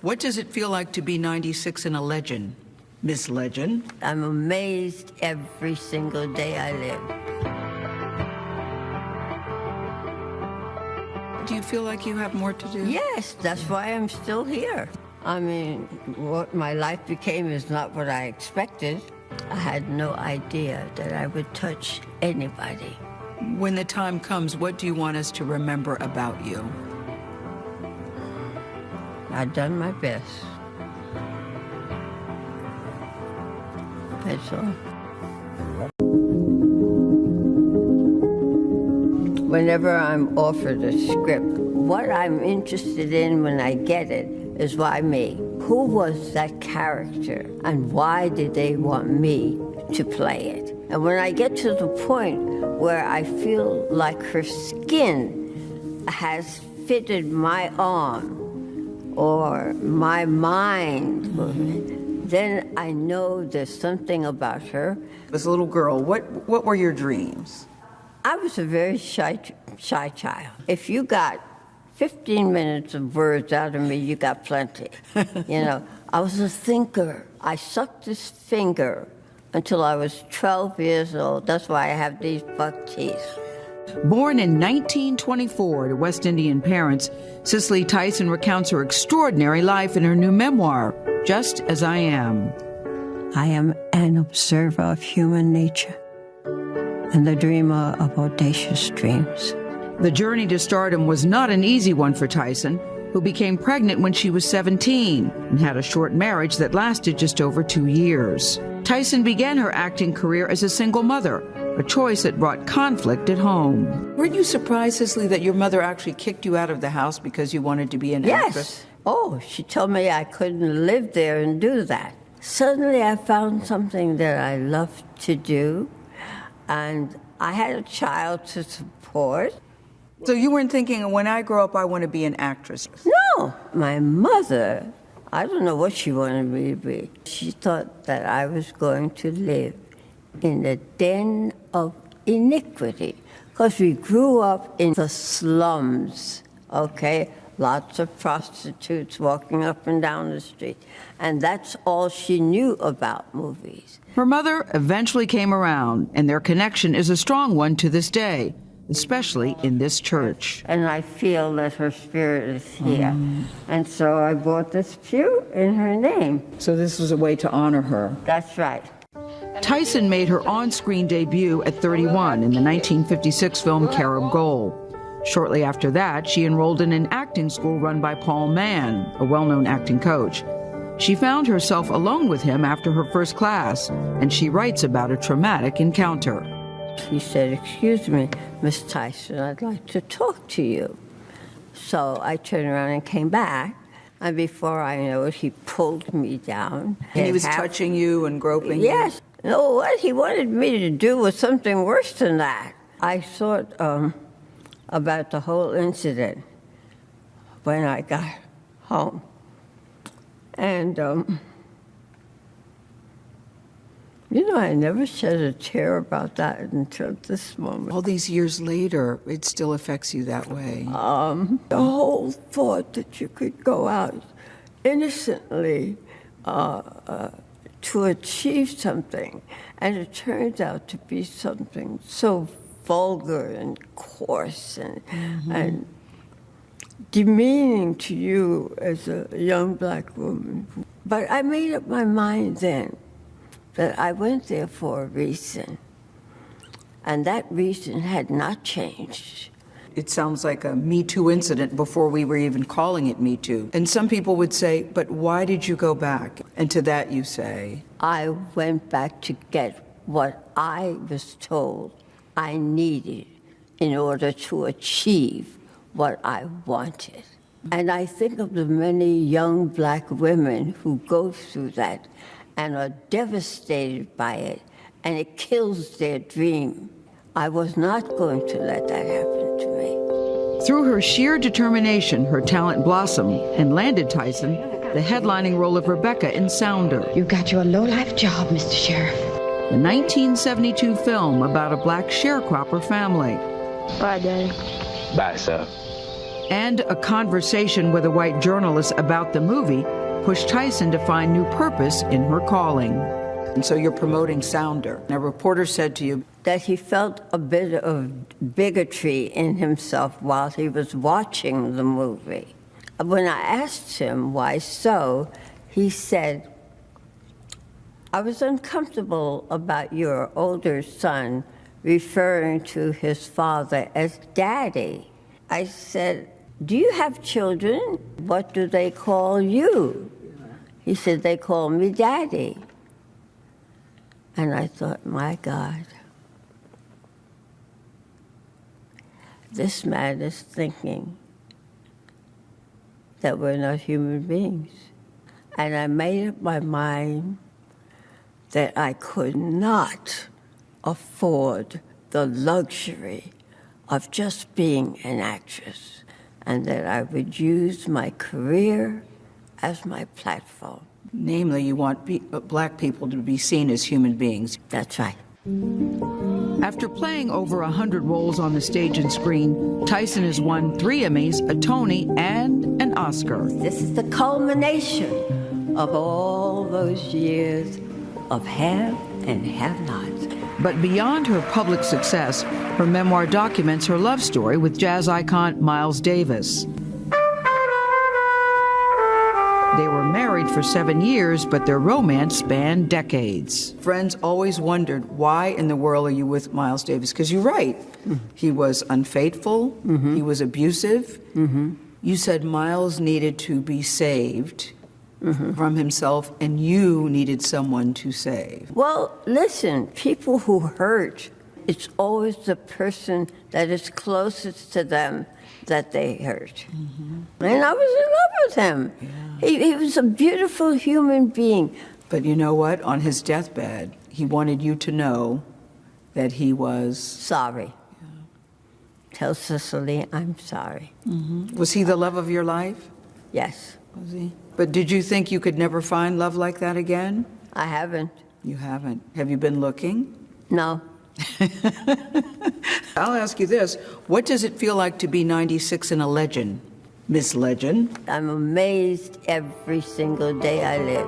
What does it feel like to be 96 and a legend, Miss Legend? I'm amazed every single day I live. Do you feel like you have more to do? Yes, that's why I'm still here. I mean, what my life became is not what I expected. I had no idea that I would touch anybody. When the time comes, what do you want us to remember about you? I've done my best. That's all. Whenever I'm offered a script, what I'm interested in when I get it is why me? Who was that character and why did they want me to play it? And when I get to the point where I feel like her skin has fitted my arm or my mind, then I know there's something about her. As a little girl, what were your dreams? I was a very shy child. If you got 15 minutes of words out of me, you got plenty. You know, I was a thinker. I sucked this finger until I was 12 years old. That's why I have these buck teeth. Born in 1924 to West Indian parents, Cicely Tyson recounts her extraordinary life in her new memoir, Just As I Am. I am an observer of human nature and the dreamer of audacious dreams. The journey to stardom was not an easy one for Tyson, who became pregnant when she was 17 and had a short marriage that lasted just over 2 years. Tyson began her acting career as a single mother, a choice that brought conflict at home. Weren't you surprised, Cicely, that your mother actually kicked you out of the house because you wanted to be an actress? Yes. Oh, she told me I couldn't live there and do that. Suddenly I found something that I loved to do, and I had a child to support. So you weren't thinking, when I grow up, I want to be an actress? No. My mother, I don't know what she wanted me to be. She thought that I was going to live in the den of iniquity, because we grew up in the slums, okay? Lots of prostitutes walking up and down the street. And that's all she knew about movies. Her mother eventually came around, and their connection is a strong one to this day, especially in this church. And I feel that her spirit is here. And so I bought this pew in her name. So this was a way to honor her. That's right. Tyson made her on-screen debut at 31 in the 1956 film Carib Gold. Shortly after that, she enrolled in an acting school run by Paul Mann, a well-known acting coach. She found herself alone with him after her first class, and she writes about a traumatic encounter. He said, "Excuse me, Miss Tyson, I'd like to talk to you." So I turned around and came back, and before I know it, he pulled me down. And he was touching you and groping you? Yes. No, what he wanted me to do was something worse than that. I thought about the whole incident when I got home. And, you know, I never shed a tear about that until this moment. All these years later, it still affects you that way. The whole thought that you could go out innocently to achieve something, and it turns out to be something so vulgar and coarse and demeaning to you as a young black woman. But I made up my mind then that I went there for a reason, and that reason had not changed. It sounds like a Me Too incident before we were even calling it Me Too. And some people would say, but why did you go back? And to that you say, I went back to get what I was told I needed in order to achieve what I wanted. And I think of the many young black women who go through that and are devastated by it, and it kills their dream. I was not going to let that happen to me. Through her sheer determination, her talent blossomed and landed Tyson the headlining role of Rebecca in Sounder. You got your low-life job, Mr. Sheriff. The 1972 film about a black sharecropper family. Bye, Daddy. Bye, sir. And a conversation with a white journalist about the movie pushed Tyson to find new purpose in her calling. And so you're promoting Sounder. A reporter said to you that he felt a bit of bigotry in himself while he was watching the movie. When I asked him why so, he said, I was uncomfortable about your older son referring to his father as Daddy. I said, do you have children? What do they call you? He said, they call me Daddy. And I thought, my God, this man is thinking that we're not human beings. And I made up my mind that I could not afford the luxury of just being an actress, and that I would use my career as my platform. Namely, you want black people to be seen as human beings. That's right. After playing over 100 roles on the stage and screen, Tyson has won 3 Emmys, a Tony, and an Oscar. This is the culmination of all those years of have and have nots. But beyond her public success, her memoir documents her love story with jazz icon Miles Davis. They were married for 7 years, but their romance spanned decades. Friends always wondered, why in the world are you with Miles Davis? Because you're right. He was unfaithful. He was abusive. You said Miles needed to be saved from himself, and you needed someone to save. Well, listen, people who hurt, it's always the person that is closest to them that they hurt. And I was in love with him. Yeah. He was a beautiful human being. But you know what? On his deathbed, he wanted you to know that he was... sorry. Yeah. Tell Cicely I'm sorry. Was he the love of your life? Yes. Was he? But did you think you could never find love like that again? I haven't. You haven't. Have you been looking? No. I'll ask you this. What does it feel like to be 96 and a legend, Miss Legend? I'm amazed every single day I live.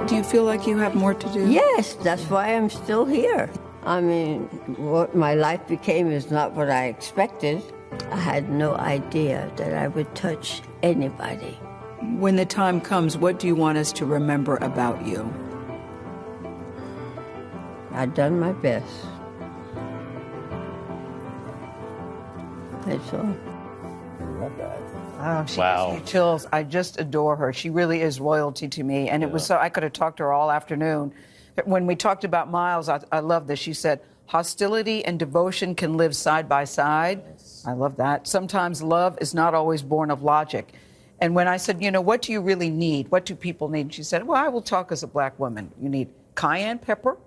Do you feel like you have more to do? Yes, that's why I'm still here. I mean, what my life became is not what I expected. I had no idea that I would touch anybody. When the time comes, what do you want us to remember about you? I've done my best. That's all. I love that. Oh, she gives me chills. I just adore her. She really is royalty to me. And it was so, I could have talked to her all afternoon. When we talked about Miles, I love this. She said, hostility and devotion can live side by side. Yes. I love that. Sometimes love is not always born of logic. And when I said, you know, what do you really need? What do people need? She said, well, I will talk as a black woman. You need cayenne pepper,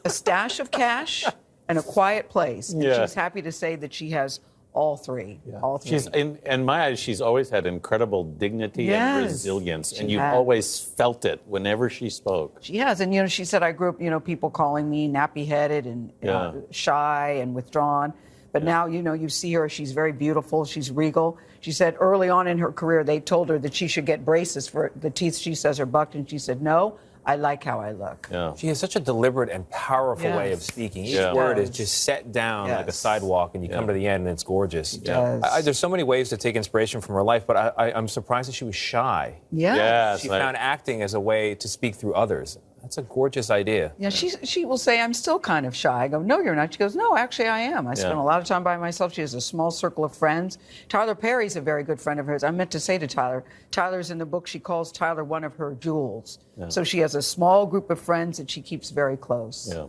a stash of cash, and a quiet place. And she's happy to say that she has all three. Yeah. All three. She's, in my eyes, she's always had incredible dignity and resilience, and you've always felt it whenever she spoke. She has, and you know, she said, I grew up, you know, people calling me nappy-headed and shy and withdrawn. But now, you know, you see her, she's very beautiful, she's regal. She said early on in her career, they told her that she should get braces for the teeth she says are bucked, and she said, no, I like how I look. Yeah. She has such a deliberate and pourful way of speaking. Each word is just set down like a sidewalk, and you come to the end, and it's gorgeous. There's so many ways to take inspiration from her life, but I'm surprised that she was shy. She found acting as a way to speak through others. That's a gorgeous idea. Yeah, she will say, I'm still kind of shy. I go, no, you're not. She goes, no, actually, I am. I spend a lot of time by myself. She has a small circle of friends. Tyler Perry's a very good friend of hers. I meant to say to Tyler, Tyler's in the book, she calls Tyler one of her jewels. Yeah. So she has a small group of friends that she keeps very close. Yeah.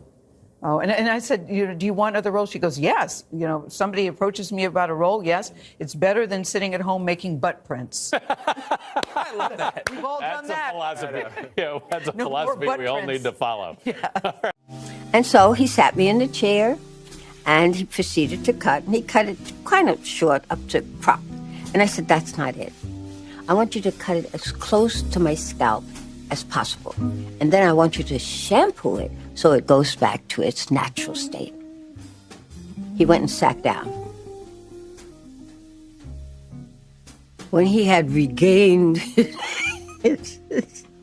Oh, and I said, you know, do you want other roles? She goes, yes. You know, somebody approaches me about a role, yes. It's better than sitting at home making butt prints. I love that. We've all done that. Philosophy. That's a philosophy we all need to follow. And so he sat me in the chair, and he proceeded to cut, and he cut it kind of short up to crop. And I said, that's not it. I want you to cut it as close to my scalp as possible. And then I want you to shampoo it so it goes back to its natural state. He went and sat down. When he had regained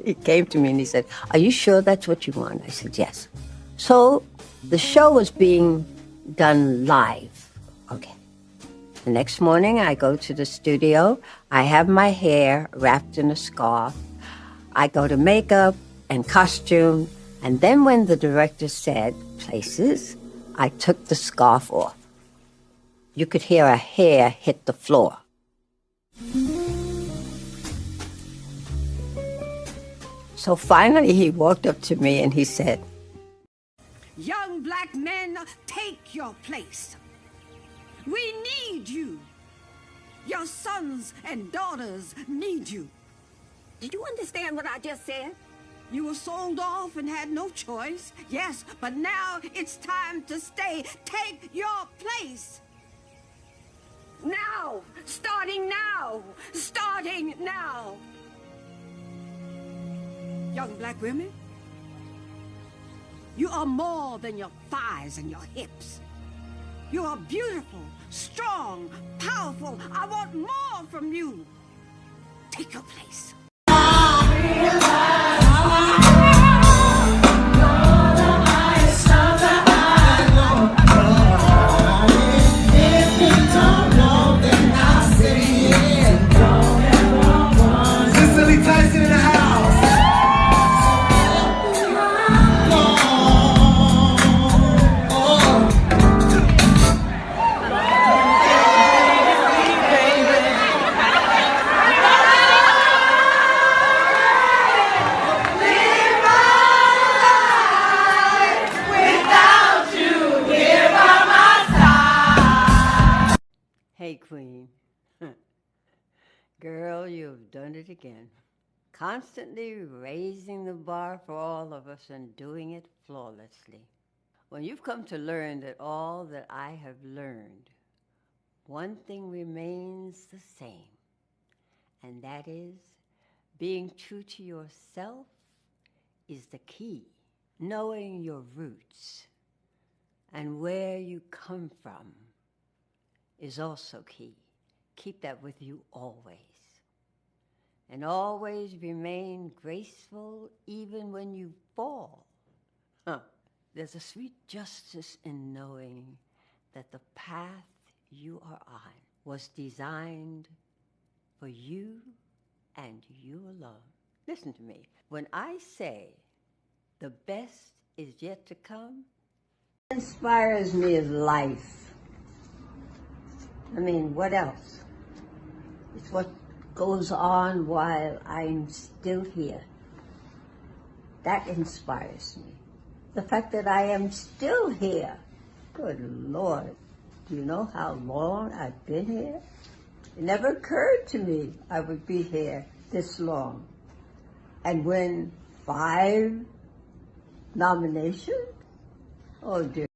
he came to me and he said, "Are you sure that's what you want?" I said, "Yes." So the show was being done live. Okay. The next morning I go to the studio. I have my hair wrapped in a scarf. I go to makeup and costume. And then when the director said places, I took the scarf off. You could hear a hair hit the floor. So finally he walked up to me and he said, "Young black men, take your place. We need you. Your sons and daughters need you." Did you understand what I just said? You were sold off and had no choice. Yes, but now it's time to stay. Take your place. Now! Starting now! Starting now! Young black women, you are more than your thighs and your hips. You are beautiful, strong, powerful. I want more from you. Take your place. Cicely, Tyson in the house. "Hey, Queen, girl, you've done it again. Constantly raising the bar for all of us and doing it flawlessly. When you've come to learn that all that I have learned, one thing remains the same, and that is being true to yourself is the key. Knowing your roots and where you come from is also key. Keep that with you always. And always remain graceful even when you fall. There's a sweet justice in knowing that the path you are on was designed for you and you alone. Listen to me. When I say the best is yet to come, what inspires me is life. I mean, what else? It's what goes on while I'm still here. That inspires me. The fact that I am still here. Good Lord, do you know how long I've been here? It never occurred to me I would be here this long. And win 5 nominations? Oh dear.